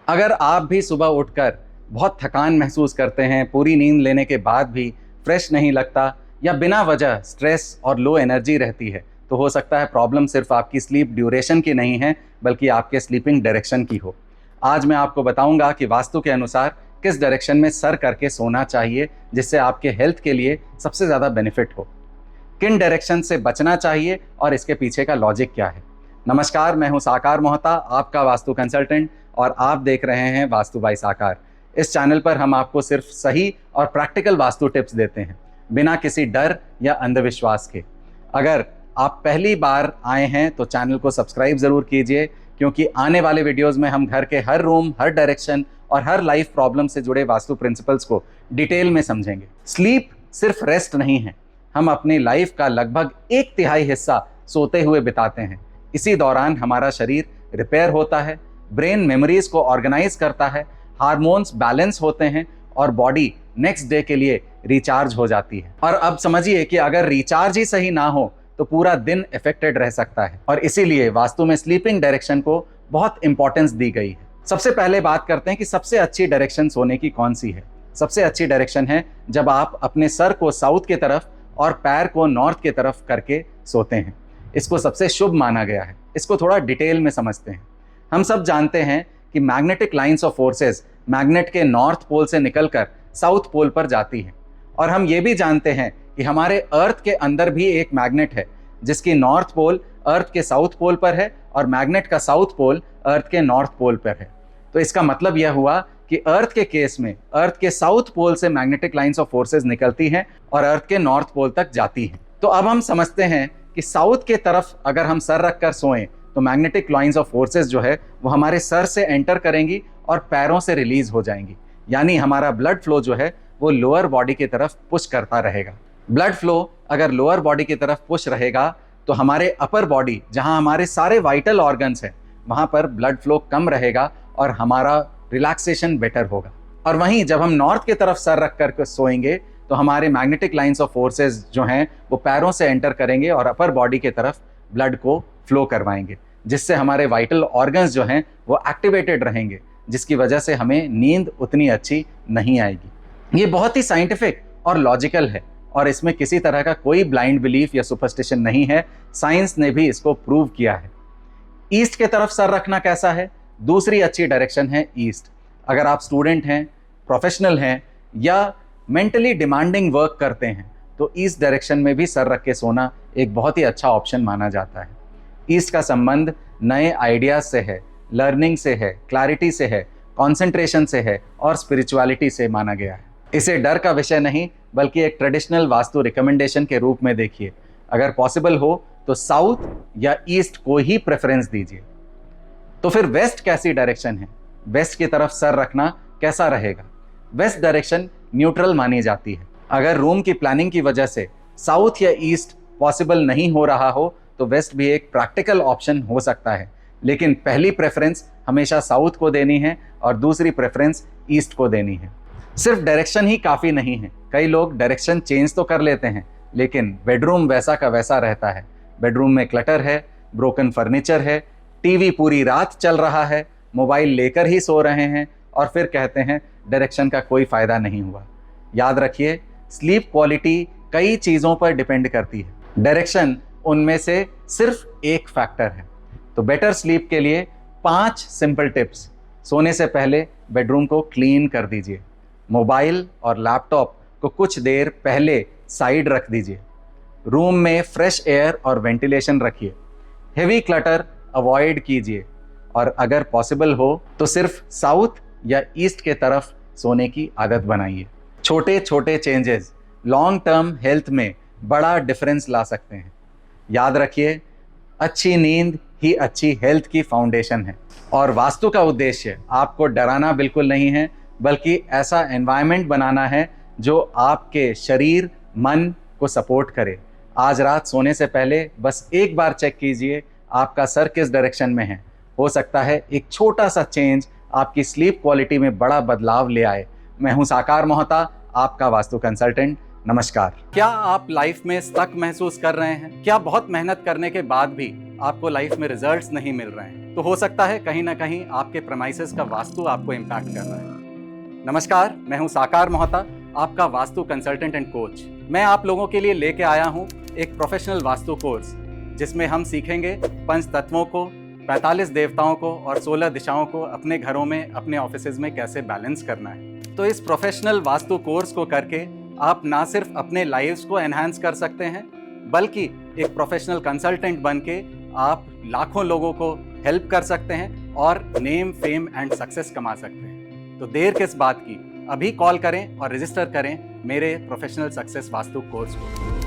अगर आप भी सुबह उठकर बहुत थकान महसूस करते हैं, पूरी नींद लेने के बाद भी फ्रेश नहीं लगता या बिना वजह स्ट्रेस और लो एनर्जी रहती है, तो हो सकता है प्रॉब्लम सिर्फ आपकी स्लीप ड्यूरेशन की नहीं है बल्कि आपके स्लीपिंग डायरेक्शन की हो। आज मैं आपको बताऊंगा कि वास्तु के अनुसार किस डायरेक्शन में सर करके सोना चाहिए जिससे आपके हेल्थ के लिए सबसे ज़्यादा बेनिफिट हो, किन डायरेक्शन से बचना चाहिए और इसके पीछे का लॉजिक क्या है। नमस्कार, मैं हूं साकार मोहता, आपका वास्तु कंसल्टेंट, और आप देख रहे हैं वास्तु बाय साकार। इस चैनल पर हम आपको सिर्फ सही और प्रैक्टिकल वास्तु टिप्स देते हैं, बिना किसी डर या अंधविश्वास के। अगर आप पहली बार आए हैं तो चैनल को सब्सक्राइब ज़रूर कीजिए, क्योंकि आने वाले वीडियोज़ में हम घर के हर रूम, हर डायरेक्शन और हर लाइफ प्रॉब्लम से जुड़े वास्तु प्रिंसिपल्स को डिटेल में समझेंगे। स्लीप सिर्फ रेस्ट नहीं है, हम अपनी लाइफ का लगभग 1/3 हिस्सा सोते हुए बिताते हैं। इसी दौरान हमारा शरीर रिपेयर होता है, ब्रेन मेमोरीज को ऑर्गेनाइज करता है, हार्मोन्स बैलेंस होते हैं और बॉडी नेक्स्ट डे के लिए रिचार्ज हो जाती है। और अब समझिए कि अगर रिचार्ज ही सही ना हो तो पूरा दिन इफेक्टेड रह सकता है, और इसीलिए वास्तु में स्लीपिंग डायरेक्शन को बहुत इंपॉर्टेंस दी गई है। सबसे पहले बात करते हैं कि सबसे अच्छी डायरेक्शन सोने की कौन सी है। सबसे अच्छी डायरेक्शन है जब आप अपने सर को साउथ की तरफ और पैर को नॉर्थ की तरफ करके सोते हैं। इसको सबसे शुभ माना गया है। इसको थोड़ा डिटेल में समझते हैं। हम सब जानते हैं कि magnetic lines of forces magnet के नॉर्थ पोल से निकलकर साउथ पोल पर जाती हैं, और हम ये भी जानते हैं कि हमारे अर्थ के अंदर भी एक मैग्नेट है जिसकी नॉर्थ पोल अर्थ के साउथ पोल पर है और मैग्नेट का साउथ पोल अर्थ के नॉर्थ पोल पर है। तो इसका मतलब यह हुआ कि अर्थ के केस में अर्थ के साउथ पोल से मैग्नेटिक लाइंस ऑफ फोर्सेस निकलती हैं और अर्थ के नॉर्थ पोल तक जाती हैं। तो अब हम समझते हैं कि साउथ के तरफ अगर हम सर रखकर सोएं तो मैग्नेटिक लाइंस ऑफ फोर्सेस जो है वो हमारे सर से एंटर करेंगी और पैरों से रिलीज हो जाएंगी, यानी हमारा ब्लड फ्लो जो है वो लोअर बॉडी की तरफ पुश करता रहेगा। ब्लड फ्लो अगर लोअर बॉडी की तरफ पुश रहेगा तो हमारे अपर बॉडी, जहां हमारे सारे वाइटल ऑर्गन्स हैं, वहां पर ब्लड फ्लो कम रहेगा और हमारा रिलैक्सेशन बेटर होगा। और वहीं जब हम नॉर्थ की तरफ सर रख कर सोएंगे तो हमारे मैग्नेटिक लाइंस ऑफ फोर्सेस जो हैं वो पैरों से एंटर करेंगे और अपर बॉडी की तरफ ब्लड को फ्लो करवाएंगे, जिससे हमारे वाइटल ऑर्गन्स जो हैं वो एक्टिवेटेड रहेंगे, जिसकी वजह से हमें नींद उतनी अच्छी नहीं आएगी। ये बहुत ही साइंटिफिक और लॉजिकल है और इसमें किसी तरह का कोई ब्लाइंड बिलीफ या सुपरस्टिशन नहीं है। साइंस ने भी इसको प्रूव किया है। ईस्ट की तरफ सर रखना कैसा है? दूसरी अच्छी डायरेक्शन है ईस्ट। अगर आप स्टूडेंट हैं, प्रोफेशनल हैं या मेंटली डिमांडिंग वर्क करते हैं तो ईस्ट डायरेक्शन में भी सर रख के सोना एक बहुत ही अच्छा ऑप्शन माना जाता है। ईस्ट का संबंध नए आइडियाज से है, लर्निंग से है, क्लैरिटी से है, कंसंट्रेशन से है और स्पिरिचुअलिटी से माना गया है। इसे डर का विषय नहीं बल्कि एक ट्रेडिशनल वास्तु रिकमेंडेशन के रूप में देखिए। अगर पॉसिबल हो तो साउथ या ईस्ट को ही प्रेफरेंस दीजिए। तो फिर वेस्ट कैसी डायरेक्शन है? वेस्ट की तरफ सर रखना कैसा रहेगा? वेस्ट डायरेक्शन न्यूट्रल मानी जाती है। अगर रूम की प्लानिंग की वजह से साउथ या ईस्ट पॉसिबल नहीं हो रहा हो तो वेस्ट भी एक प्रैक्टिकल ऑप्शन हो सकता है, लेकिन पहली प्रेफरेंस हमेशा साउथ को देनी है और दूसरी प्रेफरेंस ईस्ट को देनी है। सिर्फ डायरेक्शन ही काफ़ी नहीं है। कई लोग डायरेक्शन चेंज तो कर लेते हैं लेकिन बेडरूम वैसा का वैसा रहता है। बेडरूम में क्लटर है, ब्रोकन फर्नीचर है, टीवी पूरी रात चल रहा है, मोबाइल लेकर ही सो रहे हैं और फिर कहते हैं डायरेक्शन का कोई फ़ायदा नहीं हुआ। याद रखिए, स्लीप क्वालिटी कई चीज़ों पर डिपेंड करती है, डायरेक्शन उनमें से सिर्फ एक फैक्टर है। तो बेटर स्लीप के लिए 5 सिंपल टिप्स। सोने से पहले बेडरूम को क्लीन कर दीजिए। मोबाइल और लैपटॉप को कुछ देर पहले साइड रख दीजिए। रूम में फ्रेश एयर और वेंटिलेशन रखिए। हेवी क्लटर अवॉइड कीजिए और अगर पॉसिबल हो तो सिर्फ साउथ या ईस्ट के तरफ सोने की आदत बनाइए। छोटे छोटे चेंजेस लॉन्ग टर्म हेल्थ में बड़ा डिफरेंस ला सकते हैं। याद रखिए, अच्छी नींद ही अच्छी हेल्थ की फाउंडेशन है। और वास्तु का उद्देश्य आपको डराना बिल्कुल नहीं है, बल्कि ऐसा एनवायरनमेंट बनाना है जो आपके शरीर, मन को सपोर्ट करे। आज रात सोने से पहले बस एक बार चेक कीजिए आपका सर किस डायरेक्शन में है। हो सकता है एक छोटा सा चेंज आपकी स्लीप क्वालिटी में बड़ा बदलाव ले आए। मैं हूं साकार मोहता, आपका वास्तु कंसल्टेंट। नमस्कार। क्या आप लाइफ में स्टक महसूस कर रहे हैं? क्या बहुत मेहनत करने के बाद भी आपको लाइफ में रिजल्ट्स नहीं मिल रहे हैं? तो हो सकता है कहीं ना कहीं आपके प्रेमाइसेस का वास्तु आपको इम्पैक्ट कर रहा है। नमस्कार, मैं हूं साकार मोहता, आपका वास्तु कंसल्टेंट एंड कोच। मैं आप लोगों के लिए लेके आया हूं एक प्रोफेशनल वास्तु कोर्स, जिसमें हम सीखेंगे पंच तत्वों को, 45 देवताओं को और 16 दिशाओं को अपने घरों में, अपने ऑफिसेज में कैसे बैलेंस करना है। तो इस प्रोफेशनल वास्तु कोर्स को करके आप ना सिर्फ अपने लाइव्स को एनहांस कर सकते हैं, बल्कि एक प्रोफेशनल कंसल्टेंट बन के आप लाखों लोगों को हेल्प कर सकते हैं और नेम, फेम एंड सक्सेस कमा सकते हैं। तो देर किस बात की, अभी कॉल करें और रजिस्टर करें मेरे प्रोफेशनल सक्सेस वास्तु कोर्स को।